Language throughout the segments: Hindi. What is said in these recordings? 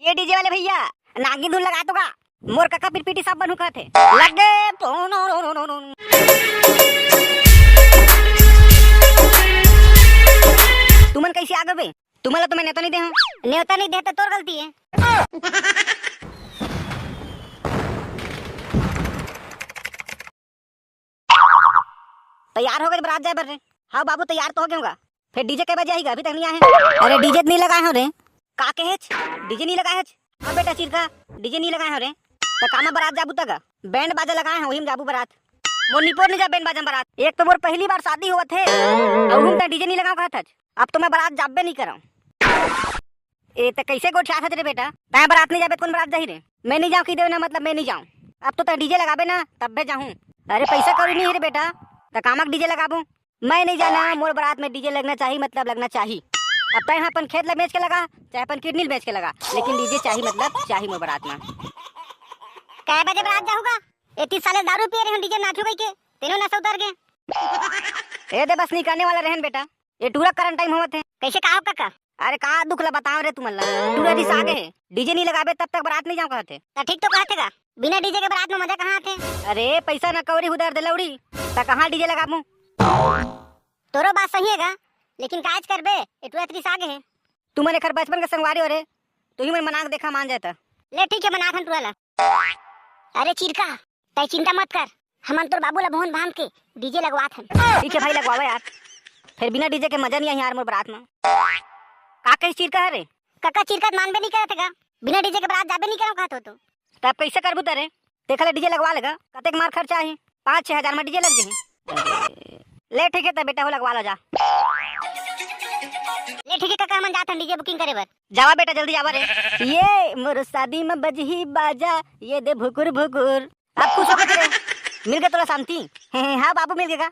ये डीजे वाले भैया नागी धुन लगा तो का मोर काका पिरपिटी सब बनू कहते लगे तुमन कैसे आगे बे तुम्हारा तो मैं नेता नहीं दे हूं नेता नहीं दे तो तोर गलती है। तैयार हो गए बारात जाए बर रे। हाँ बाबू तैयार तो हो गया फिर डीजे के बजे आएगा अभी तक नहीं आए। अरे डीजे नहीं लगाए हो रे का के डीजे नहीं लगाए हाँ बेटा चिरका डीजे नहीं लगाए हो रे तो कामा बारात जाबू तक बैंड बाजा लगाए हैं वही में जाबू बारात मोर निपोर नहीं जा बैंड बाजा बारात। एक तो मोर पहली बार शादी हुआ थे और हम डीजे नहीं लगाओ कहत अब तो मैं बारात जाबे नहीं कराऊं। ए तो कैसे गोठ चाहत रे बेटा तय बारात नहीं जाबे कौन बारात जाही रे मैं नहीं जाऊं की देव ना मतलब मैं नहीं जाऊं अब तो डीजे लगाबे ना तब भी जाऊं। अरे पैसा कौड़ी नहीं है रे बेटा तो कामक डीजे लगाबू मैं नहीं जाना मोर बारात में डीजे लगना चाहिए मतलब लगना चाहिए। अब तो यहाँ अपन खेत लग बेच के लगा चाहे अपन किडनी बेच के लगा लेकिन डीजे चाहिए मतलब चाहिए मोर बारात में। कै बजे बारात जाऊंगा 31 साल दारू पी रहे हैं डीजे नाचू गई के तीनों नशा उतर गए ए दे बस नहीं करने वाला रहन बेटा ये टूरा करंट टाइम होवत है कैसे कहा काका। अरे कहा दुख ला बताओ रे तुमला टूरा दिस आगे है डीजे नहीं लगाबे तब तक बारात नहीं जाऊं कहते तो ठीक तो कहते का बिना डीजे के बारात में मजा कहां आते। अरे पैसा न कौड़ी उधर दे लौड़ी तो कहां डीजे लगाबू तोरो बात सही हैगा लेकिन काज करबे एटुआ 30 आगे है तू मने खर बचपन के संगवारी हो रे तू ही मन मनाक देखा मान जाता ले ठीक है मना खन टुआला। अरे चिरका तय चिंता मत कर हम तोर बाबू ला भवन बांध के डीजे लगवात हन। ठीक है भाई लगवावे यार फिर बिना डीजे के मजा नहीं आई यार मोर बारात में का कह चिरका है रे काका चिरका मानबे नहीं करत का बिना डीजे के बारात जाबे नहीं करो कहत हो तो तब कैसे करबू तरे देखले डीजे लगवा लेगा कतेक मार खर्चा है 5-6 हजार में डीजे लग जाही। ले ठीक है तब बेटा हो लगवा लो जा ले ठीक है काका हम जात डीजे बुकिंग करे बर जावा बेटा जल्दी जावा रे ये मोर शादी में बजही बाजा ये दे भुकुर भुकुर अब खुश हो के मिल गया तोरा शांति। हां बाबू मिल गएगा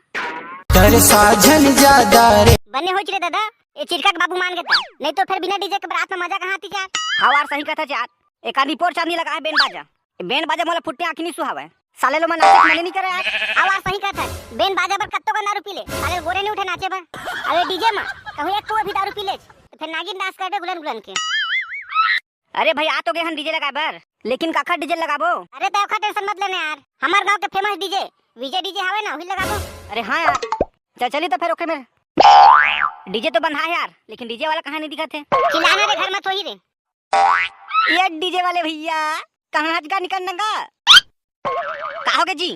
तेरे साजन ज्यादा रे बने हो रे दादा ये चिरका के बाबू मान गए नहीं तो फिर बिना डीजे के बारात में मजा कहां आती यार। हवार सही कथा यार एक आदमी पोर चांदी लगा है बैंड बाजा मोला फुटने आंखी नहीं सुहावे साले लो मन नाचे मने नहीं करे यार। आवाज सही कथा बैंड बाजा पर कत्तो का दारू पी ले साले गोरे नहीं उठे नाचे पर अरे डीजे में कहूं एक को भी दारू पी ले तो फिर नागिन डांस करबे गुलन गुलन के। अरे भाई आ तो गए हम डीजे लगाए बर लेकिन काका डीजे लगाबो। अरे तो टेंशन मत लेने यार हमार गांव के फेमस डीजे विजय डीजे हवे ना वही लगाबो। अरे हां यार चली तो फिर ओके में डीजे तो बंधा है यार लेकिन डीजे वाला कहां नहीं दिखत है चिल्लाना रे घर में तो ही रे ये डीजे वाले भैया कहां आज का निकलना का कहोगे जी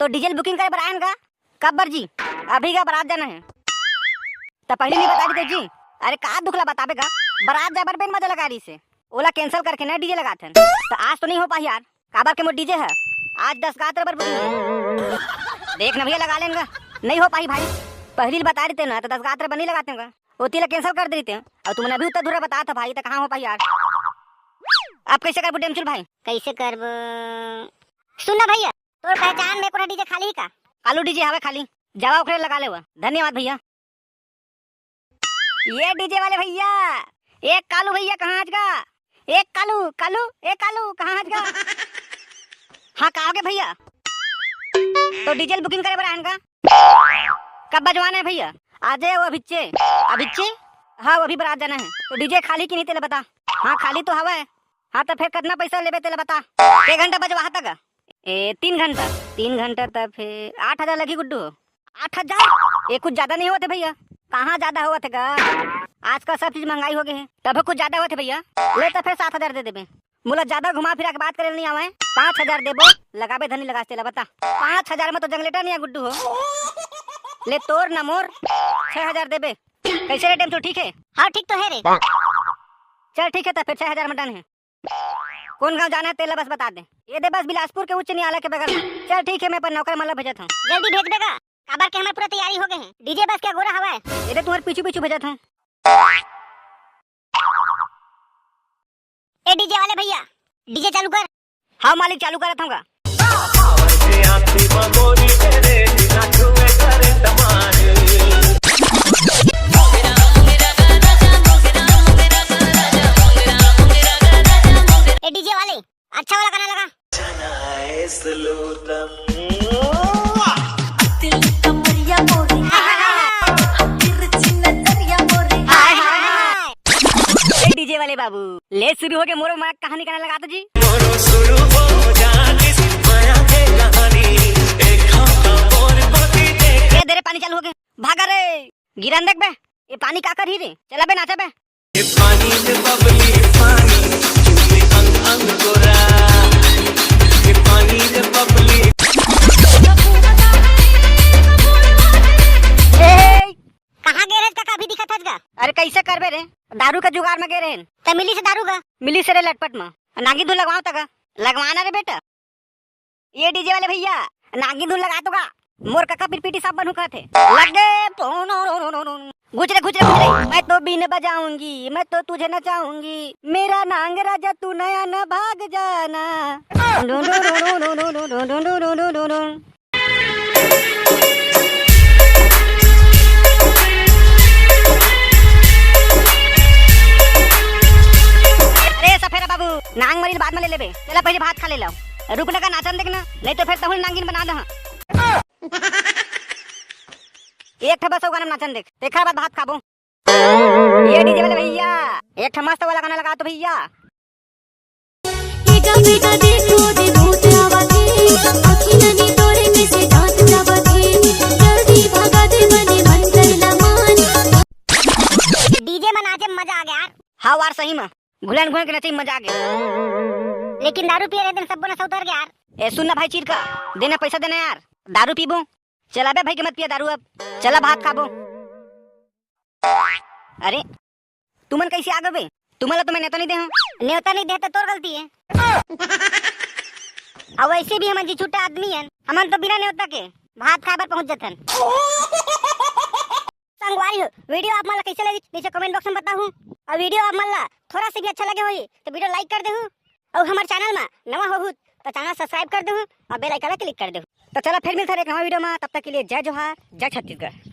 तो डीजल बुकिंग करे बरायन का कब बर जी अभी का बारात जाना है तो पहले नहीं बता दी जी। अरे का दुखला बताबेगा बारात जाबर बेन मजा लगा रही से ओला कैंसिल करके ना डीजे लगाते हैं तो आज तो नहीं हो पाई यार काबर के मोर डीजे है आज 10 गात्र पर देख ना भैया लगा लेंगे नहीं हो पाई भाई पहली बता देते ना तो 10 गात्र बनी लगाते हैं होती ला कैंसिल कर देते हैं और तुमने अभी उतना दूर बताया था भाई तो कहाँ हो पाई यार। आप कैसे कर डेमचुल भाई कैसे कर सुनना भैया तोर पहचान में कोना डीजे खाली का कालू डीजे हवे खाली जावा ओकरे लगा ले धन्यवाद भैया। ये डीजे वाले भैया एक कालू भैया कहाँ आज का एक कालू कालू एक कालू कहाँ आज का हाँ कहोगे भैया तो डीजल बुकिंग करे बरान का कब बजवाना है भैया आज है वो अभिच्चे हाँ वो भी बारात जाना है तो डीजे खाली की नहीं तेरे बता। हाँ खाली तो हवा है हाँ तो फिर कितना पैसा लेबे तेरे बता 1 घंटा बजवा तक 3 घंटा तब फिर 8,000 लगी गुड्डू 8,000 ये कुछ ज्यादा नहीं होते भैया कहाँ ज्यादा हुआ थे आज का सब चीज महंगाई हो गई है तब कुछ ज्यादा हुआ थे भैया ले तो फिर 7,000 दे देबे मुला ज्यादा घुमा फिरा के बात करे नहीं आवे 5,000 देबो लगाबे धनी लगा तेला बता 5,000 में तो जंगलेटा नहीं है गुड्डू हो ले तोर ना मोर 6,000 देबे कैसे रे टेम ठीक है। हाँ ठीक तो है रे चल ठीक है तो फिर 6,000 में डन है। कौन गांव जाना है तेला बस बता दे ये दे बस बिलासपुर के उच्च न्यायालय के बगल में चल ठीक है मैं पर नौकर मतलब भेजत हूँ जल्दी भेज देगा काबर के हमारे पूरा तैयारी हो गए हैं डीजे बस क्या गोरा हवा है ये दे तुम्हारे पीछू पीछू भेजत हूँ। ए डीजे वाले भैया डीजे चालू कर। हाँ मालिक चालू करत हूँगा। ए डीजे वाले अच्छा वाला गाना लगा डीजे वाले वाले बाबू, ले शुरू हो गए मोरो माया कहानी कहने लगा तो जी। मोरो शुरू हो जा किसी माया के कहानी, एक खाता और बाकी देख। ये देरे पानी चालू हो गए, भागा रे, गिरन देख बे, ये पानी का कर ही रे, चला बे नाचे बे। ये पानी से बबली पानी, चूमे अंग अंग गोरा, ये पानी से बबली। कहाँ गए रे काका, अभी दिखा था? अरे कैसे करबे रे, दारू का जुगाड़ में गए रे। त मिली से दारू का, मिली से रे लटपट में नागी धुन लगवाओ तक, लगवाना रे बेटा। ये डीजे वाले भैया नागी धुन लगा तो का, मोर काका पिरपिटी सब बनू कहते लग गए। गुजरे गुजरे गुजरे, मैं तो बीन बजाऊंगी, मैं तो तुझे नचाऊंगी, मेरा नांग राजा तू नया न भाग जाना। अरे सफेरा बाबू, नांग मरील बाद में ले लेबे, चला पहले भात खा ले लो, रुकने का नाचन देखना, नहीं तो फिर तहुल नांगिन बना दे। एक ठा बस गाना नाचन देख, देखा बाद भात खाबो। ये डीजे वाले भैया एक ठा मस्त वाला गाना लगा तो भैया। बेटा बेटा देखो दे भूत आवाज़े, आँखी नदी तोड़े में से दांत चबाते, जल्दी भागा दे बने मन करना मान। डीजे में नाचे मजा आ गया यार। हाँ वार सही में, घुलन घुलन के नाचे मजा आ गया, लेकिन दारू पिए रहे दिन सब बोनस उतर गया यार। ए सुनना भाई चीर का, देना पैसा देना यार, दारू पीबो। चला बे भाई के मत पिया दारू अब, चला भात खाबो। अरे तुमन कैसे आ गए बे, तुम्हारा तो मैं नेता नहीं दे हूँ। नेता नहीं देता तोर गलती है। अब वैसे भी हम जी छूटा आदमी हैं, हमन तो बिना नेता के भात खाए पर पहुंच जाते। संगवारी हो वीडियो आप मला कैसे लगी नीचे कमेंट बॉक्स में बताऊं, और वीडियो आप मला थोड़ा सा भी अच्छा लगे होई तो वीडियो लाइक कर देहु, और हमारे चैनल में नवा हो तो चैनल सब्सक्राइब कर देहु और बेल आइकन क्लिक कर देहु। तो चलो फिर मिलते हैं एक नवा वीडियो में, तब तक के लिए जय जोहार, जय छत्तीसगढ़।